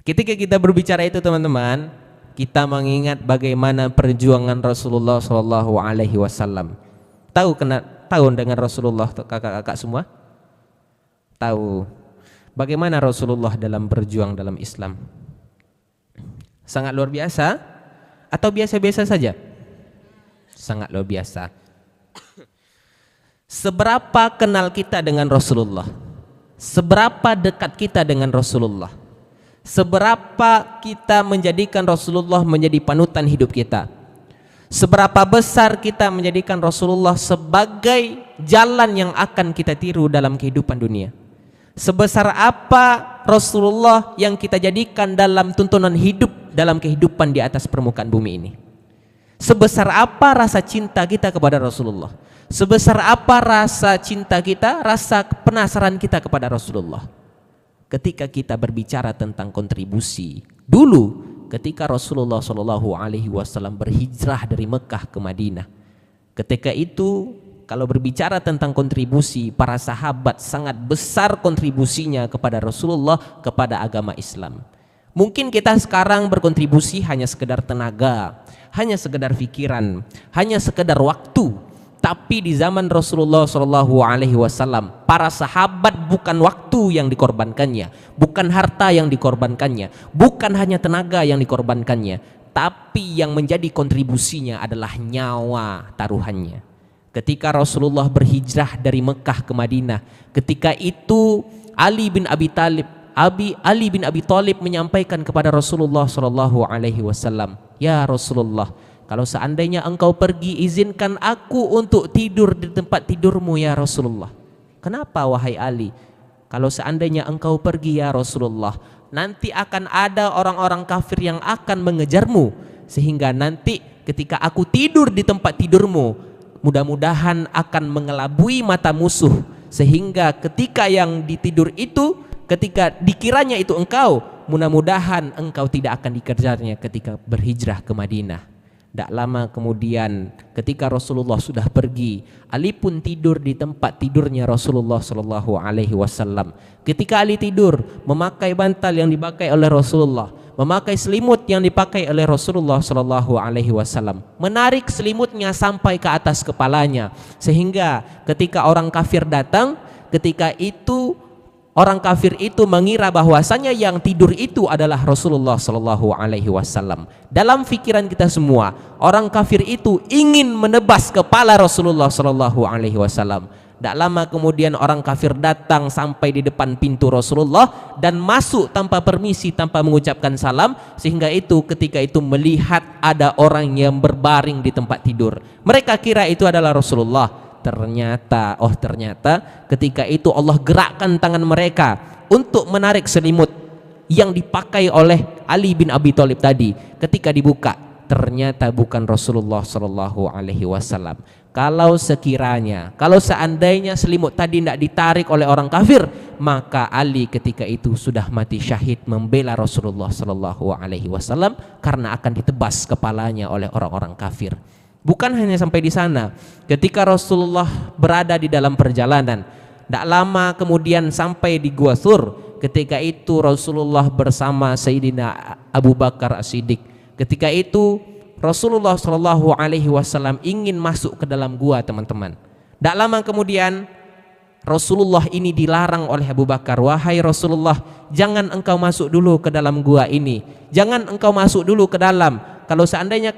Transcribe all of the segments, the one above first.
Ketika kita berbicara itu teman-teman, kita mengingat bagaimana perjuangan Rasulullah Shallallahu Alaihi Wasallam. Tahu dengan Rasulullah kakak-kakak semua? Tahu bagaimana Rasulullah dalam berjuang dalam Islam? Sangat luar biasa atau biasa-biasa saja? Sangat luar biasa. Seberapa kenal kita dengan Rasulullah? Seberapa dekat kita dengan Rasulullah? Seberapa kita menjadikan Rasulullah menjadi panutan hidup kita? Seberapa besar kita menjadikan Rasulullah sebagai jalan yang akan kita tiru dalam kehidupan dunia? Sebesar apa Rasulullah yang kita jadikan dalam tuntunan hidup dalam kehidupan di atas permukaan bumi ini? Sebesar apa rasa cinta kita kepada Rasulullah? Sebesar apa rasa cinta kita, rasa penasaran kita kepada Rasulullah? Ketika kita berbicara tentang kontribusi, dulu ketika Rasulullah Shallallahu Alaihi Wasallam berhijrah dari Mekah ke Madinah, ketika itu kalau berbicara tentang kontribusi, para sahabat sangat besar kontribusinya kepada Rasulullah, kepada agama Islam. Mungkin kita sekarang berkontribusi hanya sekedar tenaga, hanya sekedar pikiran, hanya sekedar waktu. Tapi di zaman Rasulullah Shallallahu Alaihi Wasallam, para sahabat bukan waktu yang dikorbankannya, bukan harta yang dikorbankannya, bukan hanya tenaga yang dikorbankannya, tapi yang menjadi kontribusinya adalah nyawa taruhannya. Ketika Rasulullah berhijrah dari Mekah ke Madinah, ketika itu Ali bin Abi Thalib menyampaikan kepada Rasulullah Shallallahu Alaihi Wasallam, ya Rasulullah, kalau seandainya engkau pergi, izinkan aku untuk tidur di tempat tidurmu ya Rasulullah. Kenapa wahai Ali? Kalau seandainya engkau pergi ya Rasulullah, nanti akan ada orang-orang kafir yang akan mengejarmu, sehingga nanti ketika aku tidur di tempat tidurmu, mudah-mudahan akan mengelabui mata musuh, sehingga ketika yang ditidur itu, ketika dikiranya itu engkau, mudah-mudahan engkau tidak akan dikejarnya ketika berhijrah ke Madinah. Tak lama kemudian ketika Rasulullah sudah pergi, Ali pun tidur di tempat tidurnya Rasulullah Shallallahu Alaihi Wasallam. Ketika Ali tidur, memakai bantal yang dipakai oleh Rasulullah, memakai selimut yang dipakai oleh Rasulullah Shallallahu Alaihi Wasallam, menarik selimutnya sampai ke atas kepalanya, sehingga ketika orang kafir datang, ketika itu orang kafir itu mengira bahwasanya yang tidur itu adalah Rasulullah Shallallahu Alaihi Wasallam. Dalam pikiran kita semua, orang kafir itu ingin menebas kepala Rasulullah Shallallahu Alaihi Wasallam. Tak lama kemudian orang kafir datang sampai di depan pintu Rasulullah dan masuk tanpa permisi, tanpa mengucapkan salam, sehingga itu ketika itu melihat ada orang yang berbaring di tempat tidur. Mereka kira itu adalah Rasulullah. Ternyata ketika itu Allah gerakkan tangan mereka untuk menarik selimut yang dipakai oleh Ali bin Abi Thalib tadi. Ketika dibuka, ternyata bukan Rasulullah Shallallahu Alaihi Wasallam. Kalau seandainya selimut tadi tidak ditarik oleh orang kafir, maka Ali ketika itu sudah mati syahid membela Rasulullah Shallallahu Alaihi Wasallam karena akan ditebas kepalanya oleh orang-orang kafir. Bukan hanya sampai di sana, ketika Rasulullah berada di dalam perjalanan, tidak lama kemudian sampai di Gua Thur. Ketika itu Rasulullah bersama Sayyidina Abu Bakar As-Siddiq. Ketika itu Rasulullah Shallallahu Alaihi Wasallam ingin masuk ke dalam gua, teman-teman. Tidak lama kemudian Rasulullah ini dilarang oleh Abu Bakar, wahai Rasulullah, jangan engkau masuk dulu ke dalam gua ini, jangan engkau masuk dulu ke dalam. Kalau seandainya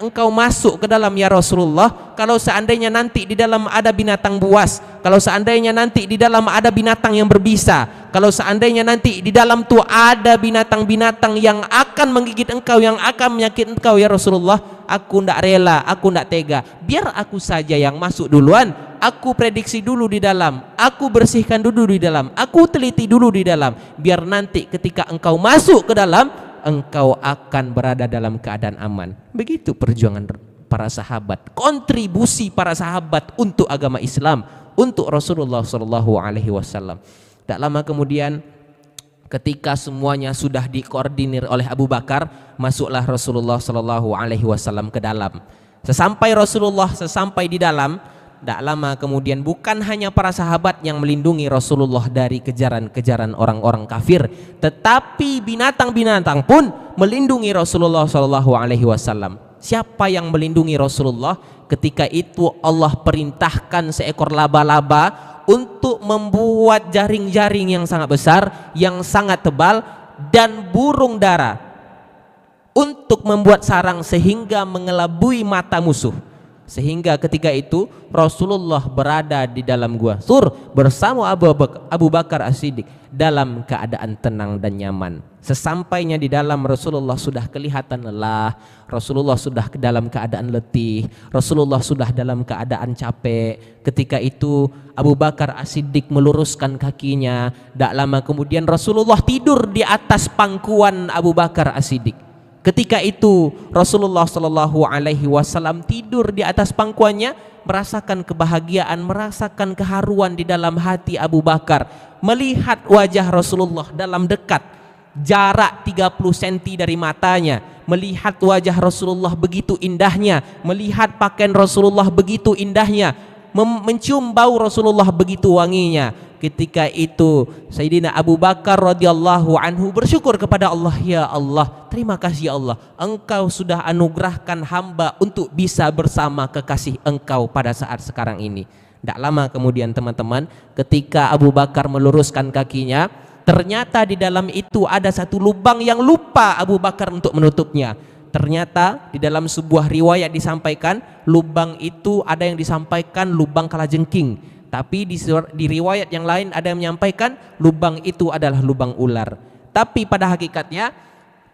engkau masuk ke dalam ya Rasulullah, kalau seandainya nanti di dalam ada binatang buas, kalau seandainya nanti di dalam ada binatang yang berbisa, kalau seandainya nanti di dalam tu ada binatang-binatang yang akan menggigit engkau, yang akan menyakiti engkau ya Rasulullah, aku tidak rela, aku tidak tega. Biar aku saja yang masuk duluan, aku prediksi dulu di dalam, aku bersihkan dulu di dalam, aku teliti dulu di dalam, biar nanti ketika engkau masuk ke dalam, engkau akan berada dalam keadaan aman. Begitu perjuangan para sahabat, kontribusi para sahabat untuk agama Islam, untuk Rasulullah Shallallahu Alaihi Wasallam. Tak lama kemudian, ketika semuanya sudah dikoordinir oleh Abu Bakar, masuklah Rasulullah Shallallahu Alaihi Wasallam ke dalam. Sesampai di dalam, Tidak lama kemudian bukan hanya para sahabat yang melindungi Rasulullah dari kejaran-kejaran orang-orang kafir, tetapi binatang-binatang pun melindungi Rasulullah Shallallahu Alaihi Wasallam. Siapa yang melindungi Rasulullah? Ketika itu Allah perintahkan seekor laba-laba untuk membuat jaring-jaring yang sangat besar, yang sangat tebal, dan burung dara untuk membuat sarang sehingga mengelabui mata musuh. Sehingga ketika itu Rasulullah berada di dalam gua Sur bersama Abu Bakar As-Siddiq dalam keadaan tenang dan nyaman. Sesampainya di dalam, Rasulullah sudah kelihatan lelah, Rasulullah sudah dalam keadaan letih, Rasulullah sudah dalam keadaan capek. Ketika itu Abu Bakar As-Siddiq meluruskan kakinya. Tak lama kemudian Rasulullah tidur di atas pangkuan Abu Bakar As-Siddiq. Ketika itu Rasulullah Shallallahu Alaihi Wasallam tidur di atas pangkuannya, merasakan kebahagiaan, merasakan keharuan di dalam hati Abu Bakar, melihat wajah Rasulullah dalam dekat, jarak 30 cm dari matanya, melihat wajah Rasulullah begitu indahnya, melihat pakaian Rasulullah begitu indahnya, mencium bau Rasulullah begitu wanginya. Ketika itu Sayyidina Abu Bakar radhiyallahu anhu bersyukur kepada Allah, ya Allah, terima kasih ya Allah, Engkau sudah anugerahkan hamba untuk bisa bersama kekasih Engkau pada saat sekarang ini. Tidak lama kemudian teman-teman, ketika Abu Bakar meluruskan kakinya, ternyata di dalam itu ada satu lubang yang lupa Abu Bakar untuk menutupnya. Ternyata di dalam sebuah riwayat disampaikan, lubang itu ada yang disampaikan lubang kalajengking, tapi di riwayat yang lain ada yang menyampaikan lubang itu adalah lubang ular. Tapi pada hakikatnya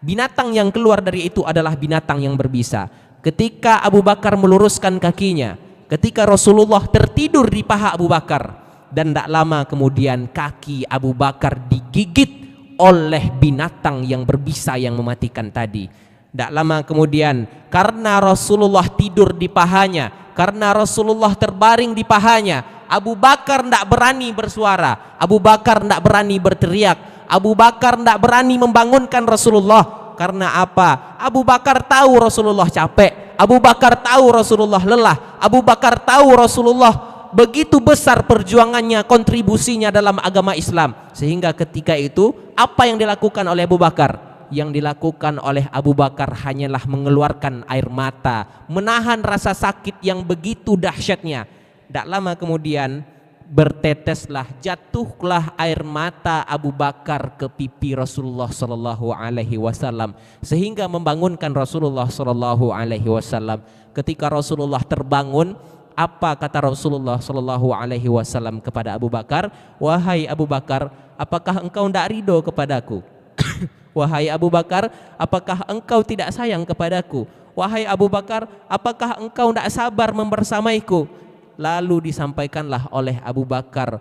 binatang yang keluar dari itu adalah binatang yang berbisa. Ketika Abu Bakar meluruskan kakinya, ketika Rasulullah tertidur di paha Abu Bakar, dan tidak lama kemudian kaki Abu Bakar digigit oleh binatang yang berbisa yang mematikan tadi. Tidak lama kemudian, karena Rasulullah tidur di pahanya, karena Rasulullah terbaring di pahanya, Abu Bakar tidak berani bersuara, Abu Bakar tidak berani berteriak, Abu Bakar tidak berani membangunkan Rasulullah. Karena apa? Abu Bakar tahu Rasulullah capek, Abu Bakar tahu Rasulullah lelah, Abu Bakar tahu Rasulullah begitu besar perjuangannya, kontribusinya dalam agama Islam. Sehingga ketika itu apa yang dilakukan oleh Abu Bakar? Yang dilakukan oleh Abu Bakar hanyalah mengeluarkan air mata, menahan rasa sakit yang begitu dahsyatnya. Tak lama kemudian berteteslah, jatuhlah air mata Abu Bakar ke pipi Rasulullah Shallallahu Alaihi Wasallam, sehingga membangunkan Rasulullah Shallallahu Alaihi Wasallam. Ketika Rasulullah terbangun, apa kata Rasulullah Shallallahu Alaihi Wasallam kepada Abu Bakar? Wahai Abu Bakar, apakah engkau tidak ridho kepadaku? Wahai Abu Bakar, apakah engkau tidak sayang kepadaku? Wahai Abu Bakar, apakah engkau tidak sabar membersamaiku? Lalu disampaikanlah oleh Abu Bakar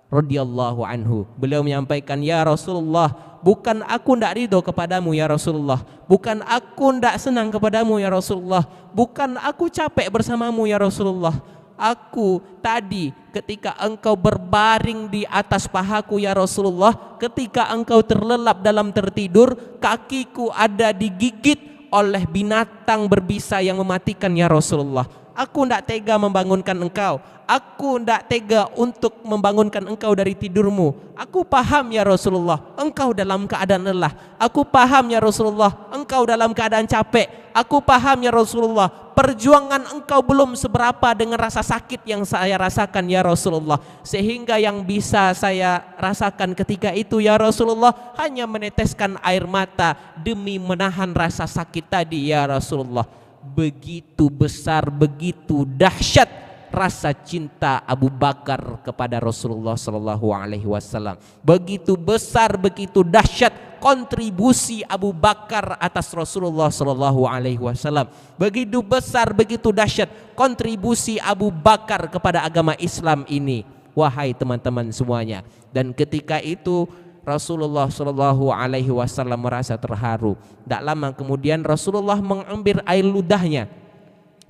radhiyallahu anhu. Beliau menyampaikan, ya Rasulullah, bukan aku tidak ridho kepadamu ya Rasulullah, bukan aku tidak senang kepadamu ya Rasulullah, bukan aku capek bersamamu ya Rasulullah. Aku tadi ketika engkau berbaring di atas pahaku ya Rasulullah, ketika engkau terlelap dalam tertidur, kakiku ada digigit oleh binatang berbisa yang mematikan ya Rasulullah. Aku tidak tega membangunkan engkau, aku tidak tega untuk membangunkan engkau dari tidurmu. Aku paham ya Rasulullah, engkau dalam keadaan lelah. Aku paham ya Rasulullah, engkau dalam keadaan capek. Aku paham ya Rasulullah, perjuangan engkau belum seberapa dengan rasa sakit yang saya rasakan ya Rasulullah. Sehingga yang bisa saya rasakan ketika itu ya Rasulullah hanya meneteskan air mata demi menahan rasa sakit tadi ya Rasulullah. Begitu besar, begitu dahsyat rasa cinta Abu Bakar kepada Rasulullah Sallallahu Alaihi Wasallam. Begitu besar, begitu dahsyat kontribusi Abu Bakar atas Rasulullah Sallallahu Alaihi Wasallam. Begitu besar, begitu dahsyat kontribusi Abu Bakar kepada agama Islam ini. Wahai teman-teman semuanya. Dan ketika itu Rasulullah Shallallahu Alaihi Wasallam merasa terharu. Tak lama kemudian Rasulullah mengambil air ludahnya.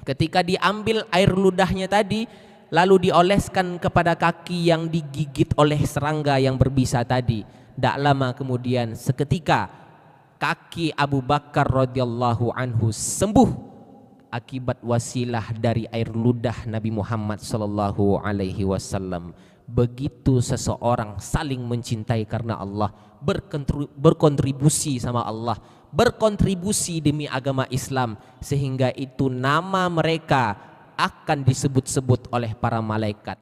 Ketika diambil air ludahnya tadi, lalu dioleskan kepada kaki yang digigit oleh serangga yang berbisa tadi. Tak lama kemudian seketika kaki Abu Bakar radhiyallahu anhu sembuh. akibat wasilah dari air ludah Nabi Muhammad sallallahu alaihi wasallam. Begitu seseorang saling mencintai karena Allah, berkontribusi sama Allah, berkontribusi demi agama Islam, sehingga itu nama mereka akan disebut-sebut oleh para malaikat.